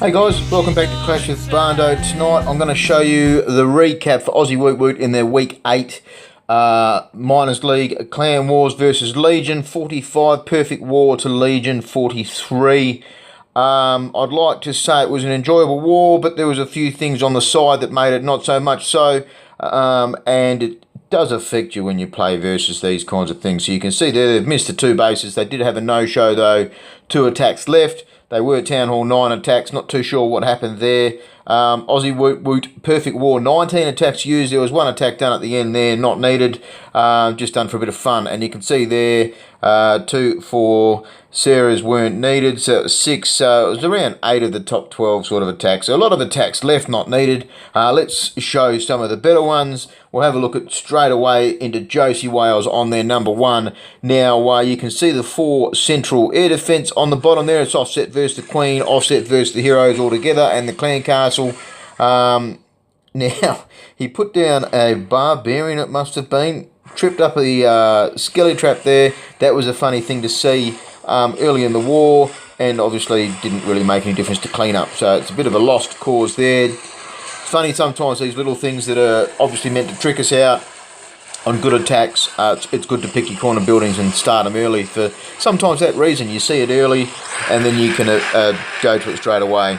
Hey guys, welcome back to Clash with Barndo. Tonight I'm going to show you the recap for Aussie WootWoot in their Week 8 Miners League Clan Wars versus Legion. 45 perfect war to Legion 43. I'd like to say it was an enjoyable war, but there was a few things on the side that made it not so much so, and it does affect you when you play versus these kinds of things. So you can see there they've missed the 2 bases. They did have a no-show though, 2 attacks left. They were Town Hall 9 attacks, not too sure what happened there. Aussie WootWoot, perfect war, 19 attacks used. There was 1 attack done at the end there, not needed, just done for a bit of fun. And you can see there, 2 for Sarah's weren't needed, so it was 6. So it was around 8 of the top 12 sort of attacks. So a lot of attacks left, not needed. Let's show some of the better ones. We'll have a look at straight away into Josey Wales on their number 1. Now, you can see the 4 central air defence on the bottom there. It's offset versus the Queen, offset versus the heroes all together, and the Clan Castle. Now, he put down a Barbarian, it must have been, tripped up the Skelly Trap there. That was a funny thing to see early in the war, and obviously didn't really make any difference to clean up. So it's a bit of a lost cause there. It's funny sometimes these little things that are obviously meant to trick us out on good attacks. It's good to pick your corner buildings and start them early for sometimes that reason. You see it early and then you can go to it straight away.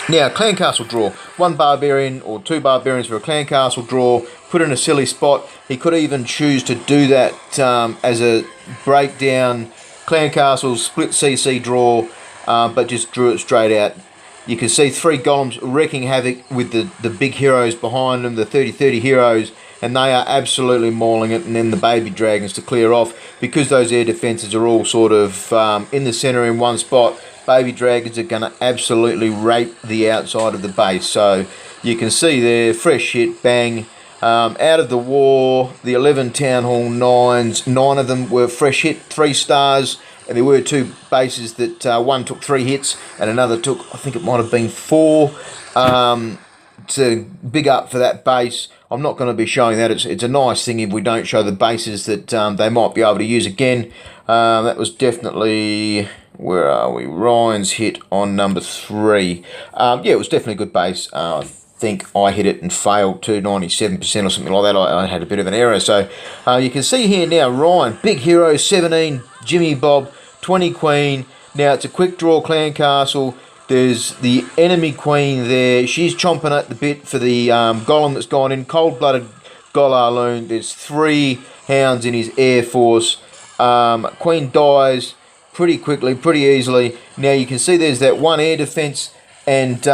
Now, Clan Castle draw. 1 Barbarian or 2 Barbarians for a Clan Castle draw. Put in a silly spot. He could even choose to do that as a breakdown Clan Castle split CC draw, but just drew it straight out. You can see 3 golems wreaking havoc with the big heroes behind them, the 30-30 heroes, and they are absolutely mauling it, and then the baby dragons to clear off. Because those air defences are all sort of in the centre in one spot, baby dragons are going to absolutely rape the outside of the base. So you can see there, fresh hit, bang. Out of the war, the 11 Town Hall 9s, 9 of them were fresh hit, 3 stars. And there were 2 bases that one took 3 hits and another took, I think it might have been 4. To big up for that base. I'm not going to be showing that. It's a nice thing if we don't show the bases that they might be able to use again. That was definitely, where are we? Ryan's hit on number 3. Yeah, it was definitely a good base. I think I hit it and failed to 97% or something like that. I had a bit of an error. So you can see here now, Ryan, big hero, 17, Jimmy Bob, 20 Queen. Now it's a quick draw Clan Castle. There's the enemy Queen there. She's chomping at the bit for the golem that's gone in. Cold-blooded Golaloon. There's 3 hounds in his Air Force. Queen dies pretty quickly, pretty easily. Now you can see there's that 1 air defense, and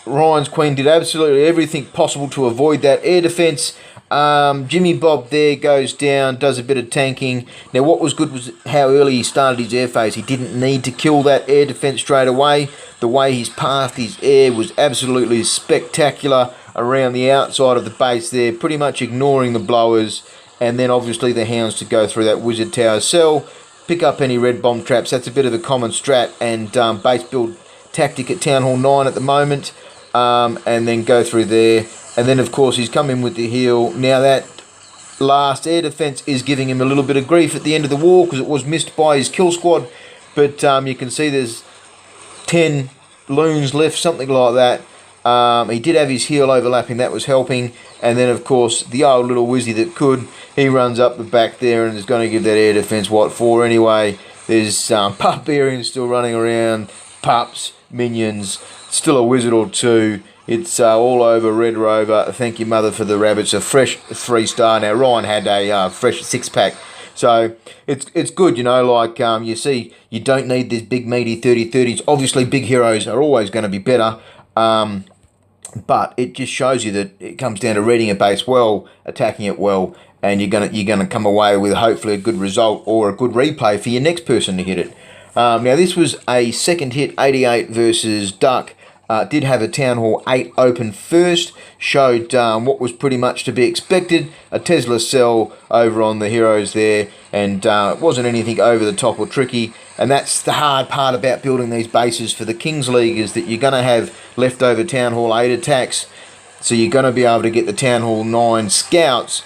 Ryan's Queen did absolutely everything possible to avoid that air defense. Jimmy Bob there goes down, does a bit of tanking. Now what was good was how early he started his air phase. He didn't need to kill that air defense straight away. The way he's pathed his air was absolutely spectacular around the outside of the base there, pretty much ignoring the blowers, and then obviously the hounds to go through that wizard tower cell, pick up any red bomb traps. That's a bit of a common strat and base build tactic at Town Hall 9 at the moment, and then go through there. And then, of course, he's come in with the heal. Now, that last air defense is giving him a little bit of grief at the end of the war because it was missed by his kill squad. But you can see there's 10 loons left, something like that. He did have his heal overlapping. That was helping. And then, of course, the old little Wizzy that could, he runs up the back there and is going to give that air defense what for anyway. There's Barbarians still running around, pups, minions, still a wizard or 2. It's all over Red Rover. Thank you, Mother, for the rabbits. A fresh 3-star. Now, Ryan had a fresh 6-pack. So, it's good, you know, like you see, you don't need these big, meaty 30-30s. Obviously, big heroes are always going to be better. But it just shows you that it comes down to reading a base well, attacking it well, and you're gonna come away with hopefully a good result or a good replay for your next person to hit it. Now, this was a second hit, 88 versus Duck. Did have a Town Hall 8 open first, showed what was pretty much to be expected, a Tesla cell over on the heroes there, and it wasn't anything over the top or tricky. And that's the hard part about building these bases for the Kings League, is that you're going to have leftover Town Hall 8 attacks, so you're going to be able to get the Town Hall 9 scouts,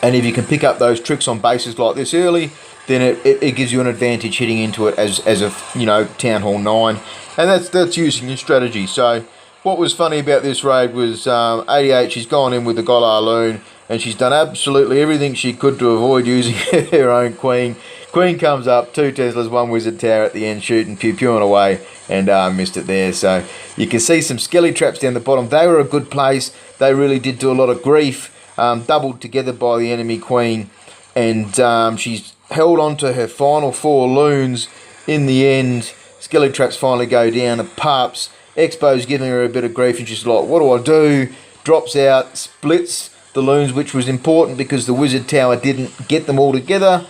and if you can pick up those tricks on bases like this early, then it gives you an advantage hitting into it as a, you know, Town Hall 9. And that's using your strategy. So what was funny about this raid was 88, she's gone in with the Golar Loon, and she's done absolutely everything she could to avoid using her own Queen. Queen comes up, 2 Teslas, 1 Wizard Tower at the end, shooting, pew-pewing away, and missed it there. So you can see some skelly traps down the bottom. They were a good place. They really did do a lot of grief, doubled together by the enemy Queen, and she's held on to her final 4 loons in the end. Skelly traps finally go down. The pups, Expo's giving her a bit of grief, and she's like, what do I do? Drops out, splits the loons, which was important because the Wizard Tower didn't get them all together.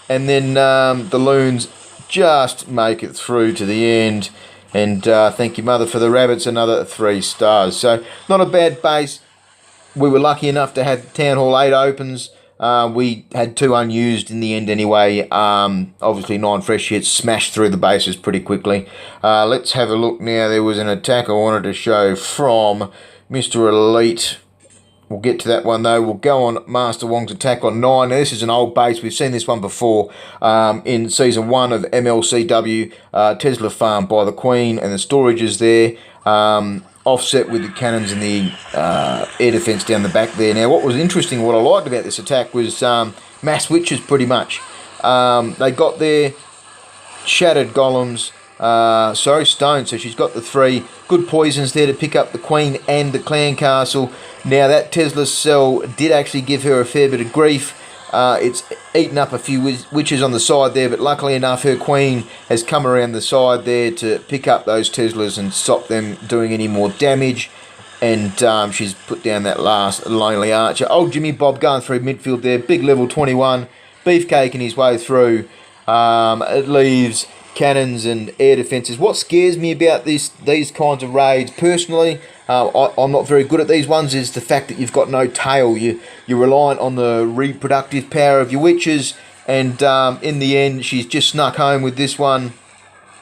And then the loons just make it through to the end. And thank you, Mother, for the rabbits, another 3 stars. So not a bad base. We were lucky enough to have Town Hall 8 opens. We had 2 unused in the end anyway. Obviously 9 fresh hits, smashed through the bases pretty quickly. Let's have a look now. There was an attack I wanted to show from Mr. Elite. We'll get to that one though. We'll go on Master Wong's attack on 9. Now, this is an old base. We've seen this one before in Season 1 of MLCW. Tesla Farm by the Queen, and the storage is there. Offset with the cannons and the air defence down the back there. Now, what was interesting, what I liked about this attack was mass witches pretty much. They got their shattered golems, stone, so she's got the 3 good poisons there to pick up the Queen and the clan castle. Now, that Tesla cell did actually give her a fair bit of grief. It's eaten up a few witches on the side there, but luckily enough, her Queen has come around the side there to pick up those Teslas and stop them doing any more damage. And she's put down that last lonely archer. Old Jimmy Bob going through midfield there, big level 21, beefcaking his way through. It leaves cannons and air defences. What scares me about these kinds of raids, personally, I'm not very good at these ones, is the fact that you've got no tail. You're reliant on the reproductive power of your witches, and in the end, she's just snuck home with this one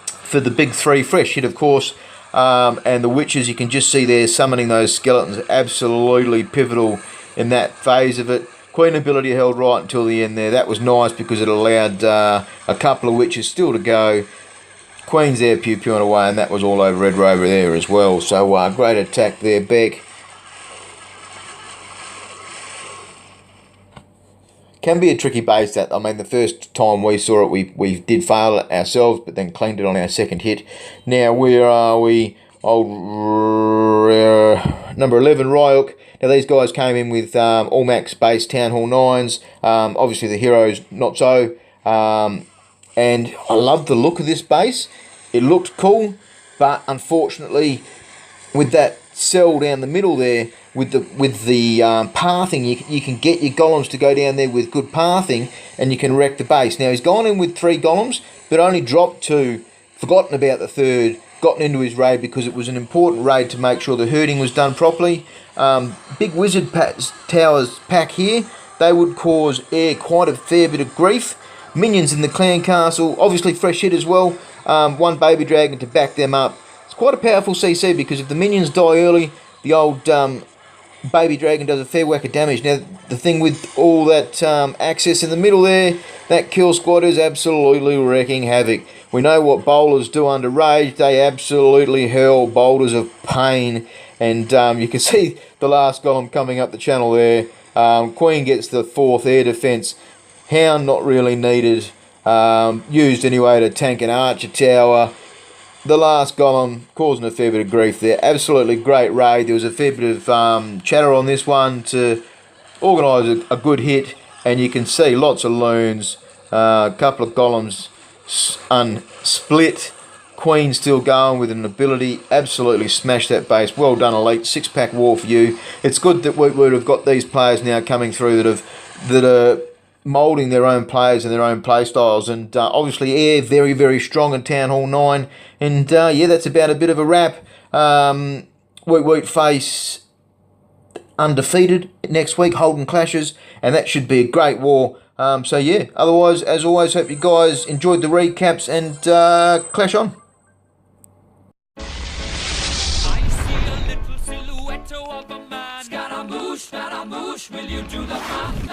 for the big 3 fresh hit, of course. And the witches, you can just see there summoning those skeletons, absolutely pivotal in that phase of it. Queen ability held right until the end there. That was nice because it allowed a couple of witches still to go. Queen's there pew-pewing away, and that was all over Red Rover there as well. So great attack there, Beck. Can be a tricky base, that. I mean, the first time we saw it, we did fail it ourselves, but then cleaned it on our second hit. Now, where are we? Old number 11, Ryuk. Now, these guys came in with all max base Town Hall 9s. Obviously, the heroes not so. And I love the look of this base. It looked cool, but unfortunately, with that cell down the middle there, with the pathing, you can get your golems to go down there with good pathing, and you can wreck the base. Now, he's gone in with 3 golems, but only dropped 2, forgotten about the 3rd, gotten into his raid because it was an important raid to make sure the herding was done properly. Big Wizard Towers pack here, they would cause Air quite a fair bit of grief. Minions in the clan castle, obviously fresh hit as well. 1 baby dragon to back them up. It's quite a powerful CC because if the minions die early, the old baby dragon does a fair whack of damage. Now, the thing with all that access in the middle there, that kill squad is absolutely wreaking havoc. We know what bowlers do under rage. They absolutely hurl boulders of pain. And you can see the last golem coming up the channel there. Queen gets the 4th air defense. Hound not really needed. Used anyway to tank an archer tower. The last golem causing a fair bit of grief there. Absolutely great raid. There was a fair bit of chatter on this one to organise a good hit. And you can see lots of loons. A couple of golems unsplit. Queen still going with an ability. Absolutely smashed that base. Well done, Elite. 6-pack war for you. It's good that WootWoot have got these players now coming through that are moulding their own players and their own play styles. And obviously Air very, very strong in Town Hall 9. And yeah, that's about a bit of a wrap. WootWoot face undefeated next week, holding clashes, and that should be a great war. So yeah, otherwise, as always, hope you guys enjoyed the recaps, and clash on. I see a little silhouette of a man. Scaramouche, Scaramouche, will you do the math?